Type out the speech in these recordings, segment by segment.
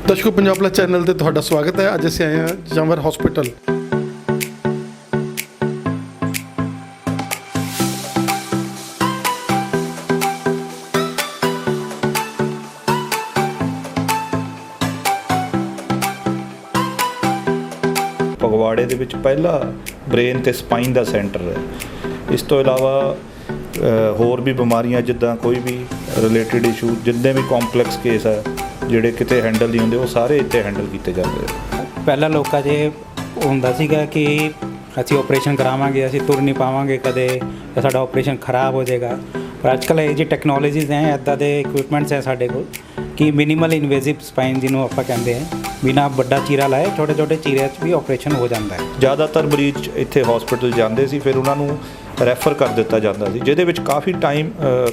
ਦਰਸ਼ਕੋ Punjab plus channel ਤੇ ਤੁਹਾਡਾ ਸਵਾਗਤ ਹੈ। ਅੱਜ ਅਸੀਂ ਆਏ ਹਾਂ ਜਮਰ ਹਸਪੀਟਲ। ਫਗਵਾੜੇ ਦੇ ਵਿੱਚ ਪਹਿਲਾ ਬ੍ਰੇਨ ਤੇ ਸਪਾਈਨ ਦਾ ਸੈਂਟਰ ਹੈ। ਇਸ ਤੋਂ ਇਲਾਵਾ ਹੋਰ ਵੀ ਬਿਮਾਰੀਆਂ ਜਿੱਦਾਂ ਕੋਈ ਵੀ ਰਿਲੇਟਡ ਇਸ਼ੂ ਜਿੰਨੇ ਵੀ ਕੰਪਲੈਕਸ ਕੇਸ ਹੈ ਜਿਹੜੇ ਕਿਤੇ ਹੈਂਡਲ ਨਹੀਂ ਹੁੰਦੇ ਉਹ ਸਾਰੇ ਇੱਥੇ ਹੈਂਡਲ ਕੀਤੇ ਜਾਂਦੇ ਆ। ਪਹਿਲਾਂ ਲੋਕਾਂ 'ਚ ਹੁੰਦਾ ਸੀਗਾ ਕਿ ਅਸੀਂ ਆਪਰੇਸ਼ਨ ਕਰਾਵਾਂਗੇ, ਅਸੀਂ ਤੁਰ ਨਹੀਂ ਪਾਵਾਂਗੇ ਕਦੇ, ਸਾਡਾ ਆਪਰੇਸ਼ਨ ਖਰਾਬ ਹੋ ਜਾਏਗਾ। ਪਰ ਅੱਜ ਕੱਲ੍ਹ ਇਹ ਜੀ ਟੈਕਨੋਲੋਜੀਜ਼ ਹੈ, ਇੱਦਾਂ ਦੇ ਇਕਵਿਪਮੈਂਟਸ ਹੈ ਸਾਡੇ ਕੋਲ ਕਿ ਮਿਨੀਮਲ ਇਨਵੇਸਿਵ ਸਪਾਈਨ ਜਿਹਨੂੰ ਆਪਾਂ ਕਹਿੰਦੇ ਹਾਂ, ਬਿਨਾਂ ਵੱਡਾ ਚੀਰਾ ਲਾਏ ਛੋਟੇ ਛੋਟੇ ਚੀਰਿਆਂ 'ਚ ਵੀ ਆਪਰੇਸ਼ਨ ਹੋ ਜਾਂਦਾ ਹੈ। ਜ਼ਿਆਦਾਤਰ ਮਰੀਜ਼ ਇੱਥੇ ਹਸਪੀਟਲ ਜਾਂਦੇ ਸੀ, ਫਿਰ ਉਹਨਾਂ ਨੂੰ ਰੈਫਰ ਕਰ ਦਿੱਤਾ ਜਾਂਦਾ ਸੀ, ਜਿਹਦੇ ਵਿੱਚ ਕਾਫੀ ਟਾਈਮ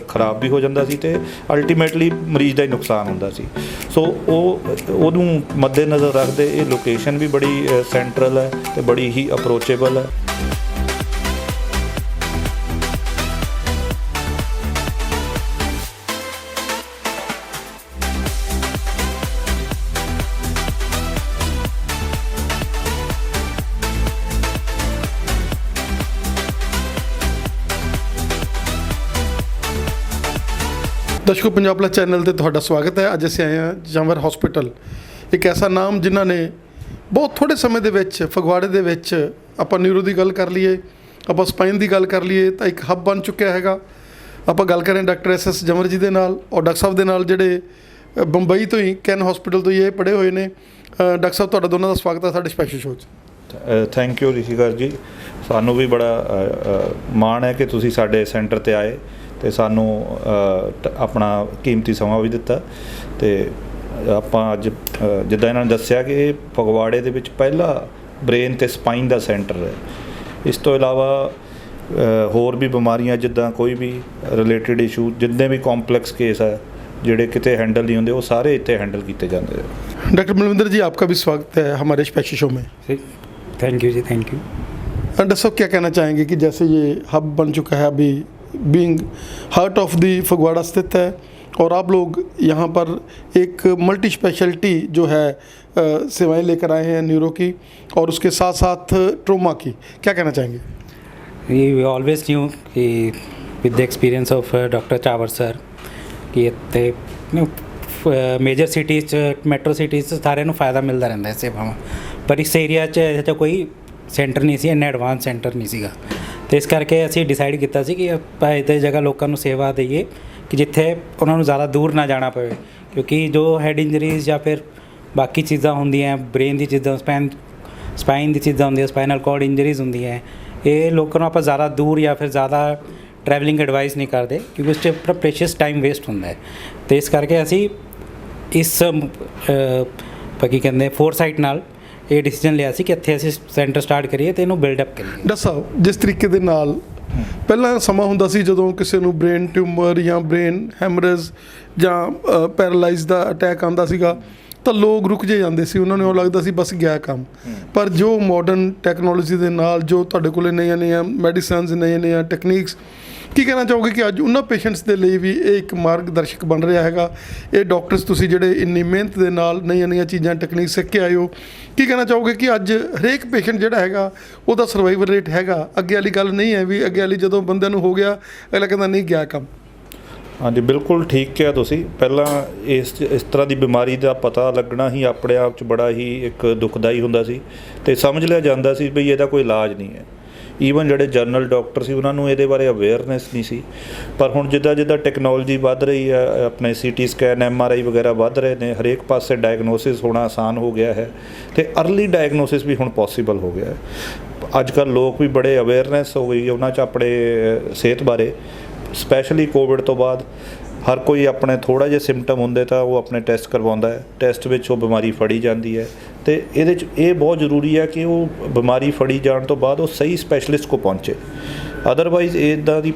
ਖਰਾਬ ਵੀ ਹੋ ਜਾਂਦਾ ਸੀ ਅਤੇ ਅਲਟੀਮੇਟਲੀ ਮਰੀਜ਼ ਦਾ ਹੀ ਨੁਕਸਾਨ ਹੁੰਦਾ ਸੀ। ਸੋ ਉਹਨੂੰ ਮੱਦੇਨਜ਼ਰ ਰੱਖਦੇ ਇਹ ਲੋਕੇਸ਼ਨ ਵੀ ਬੜੀ ਸੈਂਟਰਲ ਹੈ ਅਤੇ ਬੜੀ ਹੀ ਅਪਰੋਚੇਬਲ ਹੈ। ਦਰਸ਼ਕੋ ਪੰਜਾਬ ਪਲਸ ਚੈਨਲ ਤੇ ਤੁਹਾਡਾ ਸਵਾਗਤ ਹੈ। ਅੱਜ ਅਸੀਂ ਆਏ ਹਾਂ ਜਮਰ ਹਸਪੀਟਲ, ਇੱਕ ਐਸਾ ਨਾਮ ਜਿਨ੍ਹਾਂ ਨੇ ਬਹੁਤ ਥੋੜ੍ਹੇ ਸਮੇਂ ਦੇ ਵਿੱਚ ਫਗਵਾੜੇ ਦੇ ਵਿੱਚ ਆਪਾਂ ਨਿਊਰੋ ਦੀ ਗੱਲ ਕਰ ਲਈਏ, ਆਪਾਂ ਸਪਾਈਨ ਦੀ ਗੱਲ ਕਰ ਲਈਏ ਤਾਂ ਇੱਕ ਹੱਬ ਬਣ ਚੁੱਕਿਆ ਹੈਗਾ। ਆਪਾਂ ਗੱਲ ਕरें ਡਾਕਟਰ ਐਸ ਜਮਰ ਜੀ ਦੇ ਨਾਲ ਔਰ ਡਾਕਟਰ ਸਾਹਿਬ ਦੇ ਨਾਲ ਜਿਹੜੇ ਬੰਬਈ ਤੋਂ ਹੀ ਕੈਨ ਹਸਪੀਟਲ ਤੋਂ ਹੀ ਇਹ ਪੜ੍ਹੇ ਹੋਏ ਨੇ। ਡਾਕਟਰ ਸਾਹਿਬ ਤੁਹਾਡਾ ਦੋਨਾਂ ਦਾ ਸਵਾਗਤ ਹੈ ਸਾਡੇ ਸਪੈਸ਼ਲ ਸ਼ੋਅ 'ਚ। ਥੈਂਕ ਯੂ ਰਿਸ਼ੀਕਰ ਜੀ, ਸਾਨੂੰ ਵੀ ਬੜਾ ਮਾਣ ਹੈ ਕਿ ਤੁਸੀਂ ਸਾਡੇ ਸੈਂਟਰ 'ਤੇ ਆਏ ਅਤੇ ਸਾਨੂੰ ਆਪਣਾ ਕੀਮਤੀ ਸਮਾਂ ਵੀ ਦਿੱਤਾ। ਅਤੇ ਆਪਾਂ ਅੱਜ ਜਿੱਦਾਂ ਇਹਨਾਂ ਨੇ ਦੱਸਿਆ ਕਿ ਇਹ ਫਗਵਾੜੇ ਦੇ ਵਿੱਚ ਪਹਿਲਾ ਬ੍ਰੇਨ ਅਤੇ ਸਪਾਈਨ ਦਾ ਸੈਂਟਰ ਹੈ। ਇਸ ਤੋਂ ਇਲਾਵਾ ਹੋਰ ਵੀ ਬਿਮਾਰੀਆਂ ਜਿੱਦਾਂ ਕੋਈ ਵੀ ਰਿਲੇਟਡ ਇਸ਼ੂ ਜਿੰਨੇ ਵੀ ਕੰਪਲੈਕਸ ਕੇਸ ਹੈ ਜਿਹੜੇ ਕਿਤੇ ਹੈਂਡਲ नहीं ਹੁੰਦੇ ਉਹ ਸਾਰੇ ਇੱਥੇ ਹੈਂਡਲ ਕੀਤੇ ਜਾਂਦੇ ਆ। डॉक्टर बलविंदर जी, आपका भी स्वागत है हमारे स्पेशल शो में। थैंक यू जी, थैंक यू। डॉक्टर साहब क्या कहना चाहेंगे कि जैसे ये हब बन चुका है, अभी being heart of the Phagwara स्थित है और आप लोग यहाँ पर एक मल्टी स्पेशलिटी जो है सेवाएं लेकर आए हैं न्यूरो की और उसके साथ साथ ट्रोमा की, क्या कहना चाहेंगे? We always knew कि with the experience of Dr. Chawar sir ਕਿ ਇੱਥੇ ਮੇਜਰ ਸਿਟੀਜ਼ 'ਚ ਮੈਟਰੋ ਸਿਟੀਜ਼ 'ਚ ਸਾਰਿਆਂ ਨੂੰ ਫਾਇਦਾ ਮਿਲਦਾ ਰਹਿੰਦਾ ਇਸ ਸੇਵਾਵਾਂ, ਪਰ ਇਸ ਏਰੀਆ 'ਚ ਇਹੋ ਜਿਹਾ ਕੋਈ ਸੈਂਟਰ ਨਹੀਂ ਸੀ, ਇੰਨਾ ਐਡਵਾਂਸ ਸੈਂਟਰ ਨਹੀਂ ਸੀਗਾ। ਅਤੇ ਇਸ ਕਰਕੇ ਅਸੀਂ ਡਿਸਾਈਡ ਕੀਤਾ ਸੀ ਕਿ ਆਪਾਂ ਇੱਦਾਂ ਜਗ੍ਹਾ ਲੋਕਾਂ ਨੂੰ ਸੇਵਾ ਦੇਈਏ ਕਿ ਜਿੱਥੇ ਉਹਨਾਂ ਨੂੰ ਜ਼ਿਆਦਾ ਦੂਰ ਨਾ ਜਾਣਾ ਪਵੇ, ਕਿਉਂਕਿ ਜੋ ਹੈਡ ਇੰਜਰੀਜ਼ ਜਾਂ ਫਿਰ ਬਾਕੀ ਚੀਜ਼ਾਂ ਹੁੰਦੀਆਂ, ਬ੍ਰੇਨ ਦੀ ਚੀਜ਼ਾਂ, ਸਪਾਈਨ ਦੀ ਚੀਜ਼ਾਂ ਹੁੰਦੀਆਂ, ਸਪਾਈਨਲ ਕੋਰਡ ਇੰਜਰੀਜ਼ ਹੁੰਦੀਆਂ, ਇਹ ਲੋਕਾਂ ਨੂੰ ਆਪਾਂ ਜ਼ਿਆਦਾ ਦੂਰ ਜਾਂ ਫਿਰ ਜ਼ਿਆਦਾ ਟਰੈਵਲਿੰਗ ਐਡਵਾਈਸ ਨਹੀਂ ਕਰਦੇ ਕਿਉਂਕਿ ਉਸ 'ਚ ਆਪਣਾ ਪ੍ਰੈਸ਼ੀਅਸ ਟਾਈਮ ਵੇਸਟ ਹੁੰਦਾ ਹੈ। ਅਤੇ ਇਸ ਕਰਕੇ ਅਸੀਂ ਇਸ ਕੀ ਕਹਿੰਦੇ ਫੋਰਸਾਈਟ ਨਾਲ ਇਹ ਡਿਸੀਜਨ ਲਿਆ ਸੀ ਕਿ ਇੱਥੇ ਅਸੀਂ ਸੈਂਟਰ ਸਟਾਰਟ ਕਰੀਏ ਅਤੇ ਇਹਨੂੰ ਬਿਲਡਅਪ ਕਰੀਏ। ਡਾਕਟਰ ਸਾਹਿਬ, ਜਿਸ ਤਰੀਕੇ ਦੇ ਨਾਲ ਪਹਿਲਾਂ ਸਮਾਂ ਹੁੰਦਾ ਸੀ ਜਦੋਂ ਕਿਸੇ ਨੂੰ ਬ੍ਰੇਨ ਟਿਊਮਰ ਜਾਂ ਬ੍ਰੇਨ ਹੈਮਰੇਜ ਜਾਂ ਪੈਰਾਲਾਈਜ਼ ਦਾ ਅਟੈਕ ਆਉਂਦਾ ਸੀਗਾ ਤਾਂ ਲੋਕ ਰੁਕ ਜੇ ਜਾਂਦੇ ਸੀ, ਉਹਨਾਂ ਨੂੰ ਲੱਗਦਾ ਸੀ ਬਸ ਗਿਆ ਕੰਮ। ਪਰ ਜੋ ਮਾਡਰਨ ਟੈਕਨੋਲੋਜੀ ਦੇ ਨਾਲ ਜੋ ਤੁਹਾਡੇ ਕੋਲ ਨਈਆਂ ਮੈਡੀਸਨਸ, ਨਈਆਂ ਟੈਕਨੀਕਸ, ਕੀ ਕਹਿਣਾ ਚਾਹੋਗੇ ਕਿ ਅੱਜ ਉਹਨਾਂ ਪੇਸ਼ੈਂਟਸ ਦੇ ਲਈ ਵੀ ਇਹ ਇੱਕ ਮਾਰਗਦਰਸ਼ਕ ਬਣ ਰਿਹਾ ਹੈਗਾ? ਇਹ ਡਾਕਟਰਸ ਤੁਸੀਂ ਜਿਹੜੇ ਇੰਨੀ ਮਿਹਨਤ ਦੇ ਨਾਲ ਨਈਆਂ ਚੀਜ਼ਾਂ ਟੈਕਨੀਕ ਸਿੱਖ ਕੇ ਆਏ ਹੋ, ਕੀ ਕਹਿਣਾ ਚਾਹੋਗੇ ਕਿ ਅੱਜ ਹਰੇਕ ਪੇਸ਼ੈਂਟ ਜਿਹੜਾ ਹੈਗਾ ਉਹਦਾ ਸਰਵਾਈਵਲ ਰੇਟ ਹੈਗਾ? ਅੱਗੇ ਵਾਲੀ ਗੱਲ ਨਹੀਂ ਹੈ ਵੀ ਅੱਗੇ ਵਾਲੀ ਜਦੋਂ ਬੰਦਿਆਂ ਨੂੰ ਹੋ ਗਿਆ ਅਗਲਾ ਕਹਿੰਦਾ ਨਹੀਂ ਗਿਆ ਕੰਮ। ਹਾਂਜੀ, ਬਿਲਕੁਲ ਠੀਕ ਕਿਹਾ ਤੁਸੀਂ। ਪਹਿਲਾਂ ਇਸ ਤਰ੍ਹਾਂ ਦੀ ਬਿਮਾਰੀ ਦਾ ਪਤਾ ਲੱਗਣਾ ਹੀ ਆਪਣੇ ਆਪ 'ਚ ਬੜਾ ਹੀ ਇੱਕ ਦੁਖਦਾਈ ਹੁੰਦਾ ਸੀ ਅਤੇ ਸਮਝ ਲਿਆ ਜਾਂਦਾ ਸੀ ਵੀ ਇਹਦਾ ਕੋਈ ਇਲਾਜ ਨਹੀਂ ਹੈ। ਈਵਨ ਜਿਹੜੇ ਜਨਰਲ ਡਾਕਟਰ ਸੀ ਉਹਨਾਂ ਨੂੰ ਇਹਦੇ ਬਾਰੇ ਅਵੇਅਰਨੈਸ ਨਹੀਂ ਸੀ। ਪਰ ਹੁਣ ਜਿੱਦਾਂ ਟੈਕਨੋਲੋਜੀ ਵੱਧ ਰਹੀ ਹੈ, ਆਪਣੇ CT ਸਕੈਨ, MRI ਵਗੈਰਾ ਵੱਧ ਰਹੇ ਨੇ, ਹਰੇਕ ਪਾਸੇ ਡਾਇਗਨੋਸਿਸ ਹੋਣਾ ਆਸਾਨ ਹੋ ਗਿਆ ਹੈ ਅਤੇ ਅਰਲੀ ਡਾਇਗਨੋਸਿਸ ਵੀ ਹੁਣ ਪੋਸੀਬਲ ਹੋ ਗਿਆ ਹੈ। ਅੱਜ ਕੱਲ੍ਹ ਲੋਕ ਵੀ ਬੜੇ ਅਵੇਅਰਨੈਸ ਹੋ ਗਈ ਉਹਨਾਂ 'ਚ ਆਪਣੇ ਸਿਹਤ ਬਾਰੇ। ਸਪੈਸ਼ਲੀ ਕੋਵਿਡ ਤੋਂ ਬਾਅਦ ਹਰ ਕੋਈ ਆਪਣੇ ਥੋੜ੍ਹਾ ਜਿਹਾ ਸਿੰਪਟਮ ਹੁੰਦੇ ਤਾਂ ਉਹ ਆਪਣੇ ਟੈਸਟ ਕਰਵਾਉਂਦਾ ਹੈ, ਟੈਸਟ ਵਿੱਚ ਉਹ ਬਿਮਾਰੀ ਫੜੀ ਜਾਂਦੀ ਹੈ ਅਤੇ ਇਹਦੇ 'ਚ ਇਹ ਬਹੁਤ ਜ਼ਰੂਰੀ ਹੈ ਕਿ ਉਹ ਬਿਮਾਰੀ ਫੜੀ ਜਾਣ ਤੋਂ ਬਾਅਦ ਉਹ ਸਹੀ ਸਪੈਸ਼ਲਿਸਟ ਕੋਲ ਪਹੁੰਚੇ। ਅਦਰਵਾਈਜ਼ ਇੱਦਾਂ ਦੀ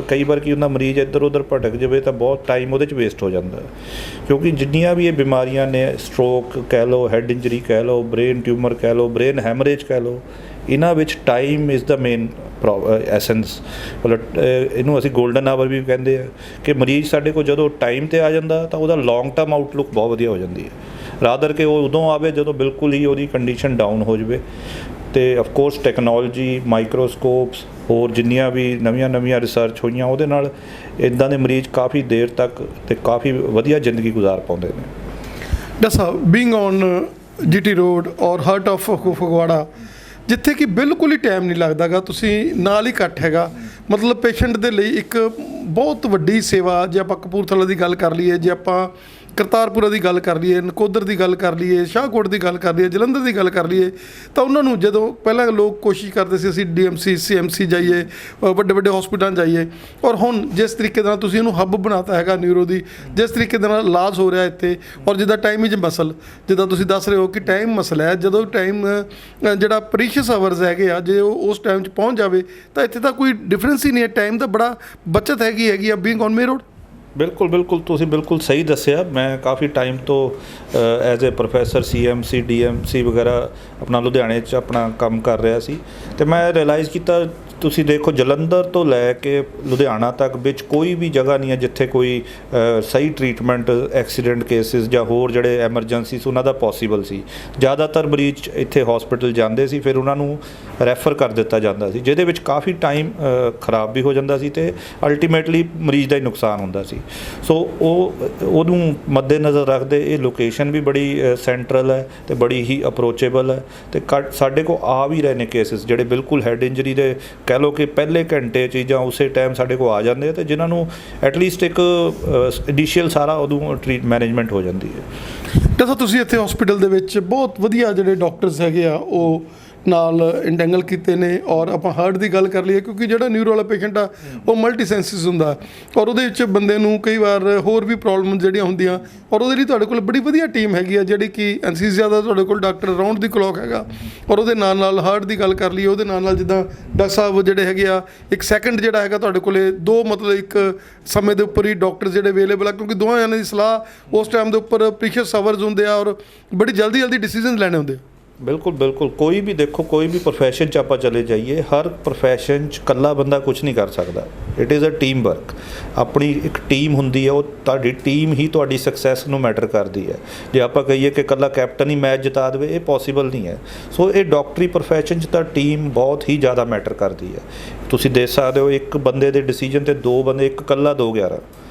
ਕਈ ਵਾਰ ਕੀ ਹੁੰਦਾ, ਮਰੀਜ਼ ਇੱਧਰ ਉੱਧਰ ਭਟਕ ਜਾਵੇ ਤਾਂ ਬਹੁਤ ਟਾਈਮ ਉਹਦੇ 'ਚ ਵੇਸਟ ਹੋ ਜਾਂਦਾ। ਕਿਉਂਕਿ ਜਿੰਨੀਆਂ ਵੀ ਇਹ ਬਿਮਾਰੀਆਂ ਨੇ, ਸਟ੍ਰੋਕ ਕਹਿ ਲਓ, ਹੈਡ ਇੰਜਰੀ ਕਹਿ ਲਓ, ਬ੍ਰੇਨ ਟਿਊਮਰ ਕਹਿ ਲਓ, ਬ੍ਰੇਨ ਹੈਮਰੇਜ ਕਹਿ ਲਓ, ਇਹਨਾਂ ਵਿੱਚ time is the main essence. ਮਤਲਬ ਇਹਨੂੰ ਅਸੀਂ ਗੋਲਡਨ ਆਵਰ ਵੀ ਕਹਿੰਦੇ ਆ ਕਿ ਮਰੀਜ਼ ਸਾਡੇ ਕੋਲ ਜਦੋਂ ਟਾਈਮ 'ਤੇ ਆ ਜਾਂਦਾ ਤਾਂ ਉਹਦਾ ਲੌਂਗ ਟਰਮ ਆਊਟਲੁੱਕ ਬਹੁਤ ਵਧੀਆ ਹੋ ਜਾਂਦੀ ਹੈ। ਰਾਦਰ ਕਿ ਉਹ ਉਦੋਂ ਆਵੇ ਜਦੋਂ ਬਿਲਕੁਲ ਹੀ ਉਹਦੀ ਕੰਡੀਸ਼ਨ ਡਾਊਨ ਹੋ ਜਾਵੇ। ਅਤੇ ਅਫਕੋਰਸ ਟੈਕਨੋਲੋਜੀ, ਮਾਈਕਰੋਸਕੋਪਸ, ਹੋਰ ਜਿੰਨੀਆਂ ਵੀ ਨਵੀਆਂ ਰਿਸਰਚ ਹੋਈਆਂ ਉਹਦੇ ਨਾਲ ਇੱਦਾਂ ਦੇ ਮਰੀਜ਼ ਕਾਫੀ ਦੇਰ ਤੱਕ ਅਤੇ ਕਾਫੀ ਵਧੀਆ ਜ਼ਿੰਦਗੀ ਗੁਜ਼ਾਰ ਪਾਉਂਦੇ ਨੇ। Doctor Sahib, being on GT road ਔਰ ਹਾਰਟ ਆਫ ਫਗਵਾੜਾ, ਜਿੱਥੇ ਕਿ ਬਿਲਕੁਲ ਹੀ ਟਾਈਮ ਨਹੀਂ ਲੱਗਦਾ ਗਾ, ਤੁਸੀਂ ਨਾਲ ਹੀ ਇਕੱਠ ਹੈਗਾ, ਮਤਲਬ ਪੇਸ਼ੈਂਟ ਦੇ ਲਈ ਇੱਕ ਬਹੁਤ ਵੱਡੀ ਸੇਵਾ। ਜੇ ਆਪਾਂ ਕਪੂਰਥਲਾ ਦੀ ਗੱਲ ਕਰ ਲਈਏ, ਜੇ ਆਪਾਂ ਕਰਤਾਰਪੁਰਾ ਦੀ ਗੱਲ ਕਰ ਲਈਏ, ਨਕੋਦਰ ਦੀ ਗੱਲ ਕਰ ਲਈਏ, ਸ਼ਾਹਕੋਟ ਦੀ ਗੱਲ ਕਰ ਲਈਏ, ਜਲੰਧਰ ਦੀ ਗੱਲ ਕਰ ਲਈਏ, ਤਾਂ ਉਹਨਾਂ ਨੂੰ ਜਦੋਂ ਪਹਿਲਾਂ ਲੋਕ ਕੋਸ਼ਿਸ਼ ਕਰਦੇ ਸੀ ਅਸੀਂ DMC CMC ਜਾਈਏ, ਵੱਡੇ ਹਸਪੀਟਲਾਂ ਜਾਈਏ, ਔਰ ਹੁਣ ਜਿਸ ਤਰੀਕੇ ਦੇ ਨਾਲ ਤੁਸੀਂ ਇਹਨੂੰ ਹੱਬ ਬਣਾਤਾ ਹੈਗਾ ਨਿਊਰੋ ਦੀ, ਜਿਸ ਤਰੀਕੇ ਦੇ ਨਾਲ ਇਲਾਜ ਹੋ ਰਿਹਾ ਇੱਥੇ, ਔਰ ਜਿੱਦਾਂ ਟਾਈਮ ਇਜ਼ ਮਸਲ, ਜਿੱਦਾਂ ਤੁਸੀਂ ਦੱਸ ਰਹੇ ਹੋ ਕਿ ਟਾਈਮ ਮਸਲਾ ਹੈ, ਜਦੋਂ ਟਾਈਮ ਜਿਹੜਾ ਪ੍ਰੀਸ਼ੀਅਸ ਆਵਰਸ ਹੈਗੇ ਆ, ਜੇ ਉਹ ਉਸ ਟਾਈਮ 'ਚ ਪਹੁੰਚ ਜਾਵੇ ਤਾਂ ਇੱਥੇ ਤਾਂ ਕੋਈ ਡਿਫਰੈਂਸ ਹੀ ਨਹੀਂ ਹੈ, ਟਾਈਮ ਦਾ ਬੜਾ ਬੱਚਤ ਹੈਗੀ ਆ ਬੀਇੰਗ ਔਨ ਮੇਨ ਰੋਡ। ਬਿਲਕੁਲ ਤੁਸੀਂ ਬਿਲਕੁਲ ਸਹੀ ਦੱਸਿਆ। ਮੈਂ ਕਾਫੀ ਟਾਈਮ ਤੋਂ as a professor CMC DMC ਵਗੈਰਾ ਆਪਣਾ ਲੁਧਿਆਣੇ 'ਚ ਆਪਣਾ ਕੰਮ ਕਰ ਰਿਹਾ ਸੀ, ਅਤੇ ਮੈਂ ਰਿਅਲਾਈਜ਼ ਕੀਤਾ, ਤੁਸੀਂ ਦੇਖੋ ਜਲੰਧਰ ਤੋਂ ਲੈ ਕੇ ਲੁਧਿਆਣਾ ਤੱਕ ਵਿੱਚ ਕੋਈ ਵੀ ਜਗ੍ਹਾ ਨਹੀਂ ਹੈ ਜਿੱਥੇ ਕੋਈ ਸਹੀ ਟਰੀਟਮੈਂਟ ਐਕਸੀਡੈਂਟ ਕੇਸਿਸ ਜਾਂ ਹੋਰ ਜਿਹੜੇ ਐਮਰਜੈਂਸੀਸ ਉਹਨਾਂ ਦਾ ਪੋਸੀਬਲ ਸੀ। ਜ਼ਿਆਦਾਤਰ ਮਰੀਜ਼ ਇੱਥੇ ਹਸਪੀਟਲ ਜਾਂਦੇ ਸੀ, ਫਿਰ ਉਹਨਾਂ ਨੂੰ ਰੈਫਰ ਕਰ ਦਿੱਤਾ ਜਾਂਦਾ ਸੀ, ਜਿਹਦੇ ਵਿੱਚ ਕਾਫੀ ਟਾਈਮ ਖਰਾਬ ਵੀ ਹੋ ਜਾਂਦਾ ਸੀ ਅਤੇ ਅਲਟੀਮੇਟਲੀ ਮਰੀਜ਼ ਦਾ ਹੀ ਨੁਕਸਾਨ ਹੁੰਦਾ ਸੀ। ਸੋ ਉਹਨੂੰ ਮੱਦੇਨਜ਼ਰ ਰੱਖਦੇ ਇਹ ਲੋਕੇਸ਼ਨ ਵੀ ਬੜੀ ਸੈਂਟਰਲ ਹੈ ਅਤੇ ਬੜੀ ਹੀ ਅਪਰੋਚੇਬਲ ਹੈ, ਅਤੇ ਸਾਡੇ ਕੋਲ ਆ ਵੀ ਰਹੇ ਨੇ ਕੇਸਿਸ ਜਿਹੜੇ ਬਿਲਕੁਲ ਹੈਡ ਇੰਜਰੀ ਦੇ ਕਹਿ ਲਓ ਕਿ ਪਹਿਲੇ ਘੰਟੇ 'ਚ ਜਾਂ ਉਸੇ ਟਾਈਮ ਸਾਡੇ ਕੋਲ ਆ ਜਾਂਦੇ ਆ, ਅਤੇ ਜਿਨ੍ਹਾਂ ਨੂੰ ਐਟਲੀਸਟ ਇੱਕ ਇਨੀਸ਼ੀਅਲ ਸਾਰਾ ਉਦੋਂ ਮੈਨੇਜਮੈਂਟ ਹੋ ਜਾਂਦੀ ਹੈ। ਡਾਕਟਰ ਸਾਹਿਬ, ਤੁਸੀਂ ਇੱਥੇ ਹਸਪੀਟਲ ਦੇ ਵਿੱਚ ਬਹੁਤ ਵਧੀਆ ਜਿਹੜੇ ਡਾਕਟਰਸ ਹੈਗੇ ਆ ਉਹ ਨਾਲ ਇੰਟੈਂਗਲ ਕੀਤੇ ਨੇ, ਔਰ ਆਪਾਂ ਹਾਰਟ ਦੀ ਗੱਲ ਕਰ ਲਈਏ, ਕਿਉਂਕਿ ਜਿਹੜਾ ਨਿਊਰੋ ਵਾਲਾ ਪੇਸ਼ੈਂਟ ਆ ਉਹ ਮਲਟੀ ਸੈਂਸਿਸ ਹੁੰਦਾ, ਔਰ ਉਹਦੇ ਵਿੱਚ ਬੰਦੇ ਨੂੰ ਕਈ ਵਾਰ ਹੋਰ ਵੀ ਪ੍ਰੋਬਲਮ ਜਿਹੜੀਆਂ ਹੁੰਦੀਆਂ, ਔਰ ਉਹਦੇ ਲਈ ਤੁਹਾਡੇ ਕੋਲ ਬੜੀ ਵਧੀਆ ਟੀਮ ਹੈਗੀ ਆ, ਜਿਹੜੀ ਕਿ ਐਨਸੀਸੀਆ ਦਾ ਤੁਹਾਡੇ ਕੋਲ ਡਾਕਟਰ ਰਾਊਂਡ ਦੀ ਕਲੌਕ ਹੈਗਾ, ਔਰ ਉਹਦੇ ਨਾਲ ਹਾਰਟ ਦੀ ਗੱਲ ਕਰ ਲਈਏ, ਉਹਦੇ ਨਾਲ ਜਿੱਦਾਂ ਡਾਕਟਰ ਸਾਹਿਬ ਜਿਹੜੇ ਹੈਗੇ ਆ, ਇੱਕ ਸੈਕਿੰਡ ਜਿਹੜਾ ਹੈਗਾ ਤੁਹਾਡੇ ਕੋਲੇ ਦੋ, ਮਤਲਬ ਇੱਕ ਸਮੇਂ ਦੇ ਉੱਪਰ ਹੀ ਡਾਕਟਰ ਜਿਹੜੇ ਅਵੇਲੇਬਲ ਆ, ਕਿਉਂਕਿ ਦੋਵਾਂ ਜਣਿਆਂ ਦੀ ਸਲਾਹ ਉਸ ਟਾਈਮ ਦੇ ਉੱਪਰ ਪ੍ਰੀਸ਼ੀਅਸ ਆਵਰਸ ਹੁੰਦੇ ਆ, ਔਰ ਬੜੀ ਜਲਦੀ ਡਿਸੀਜਨ ਲੈਣੇ ਹੁੰਦੇ ਆ। ਬਿਲਕੁਲ ਕੋਈ ਵੀ ਦੇਖੋ, ਕੋਈ ਵੀ ਪ੍ਰੋਫੈਸ਼ਨ 'ਚ ਆਪਾਂ ਚਲੇ ਜਾਈਏ, ਹਰ ਪ੍ਰੋਫੈਸ਼ਨ 'ਚ ਇਕੱਲਾ ਬੰਦਾ ਕੁਛ ਨਹੀਂ ਕਰ ਸਕਦਾ। It is a team work. ਆਪਣੀ ਇੱਕ ਟੀਮ ਹੁੰਦੀ ਹੈ, ਉਹ ਤੁਹਾਡੀ ਟੀਮ ਹੀ ਤੁਹਾਡੀ ਸਕਸੈਸ ਨੂੰ ਮੈਟਰ ਕਰਦੀ ਹੈ। ਜੇ ਆਪਾਂ ਕਹੀਏ ਕਿ ਇਕੱਲਾ ਕੈਪਟਨ ਹੀ ਮੈਚ ਜਿਤਾ ਦੇਵੇ, ਇਹ ਪੋਸੀਬਲ ਨਹੀਂ ਹੈ। ਸੋ ਇਹ ਡਾਕਟਰੀ ਪ੍ਰੋਫੈਸ਼ਨ 'ਚ ਤਾਂ ਟੀਮ ਬਹੁਤ ਹੀ ਜ਼ਿਆਦਾ ਮੈਟਰ ਕਰਦੀ ਹੈ। ਤੁਸੀਂ ਦੇਖ ਸਕਦੇ ਹੋ ਇੱਕ ਬੰਦੇ ਦੇ ਡਿਸੀਜਨ 'ਤੇ ਦੋ ਬੰਦੇ, ਇੱਕ ਇਕੱਲਾ 2-11।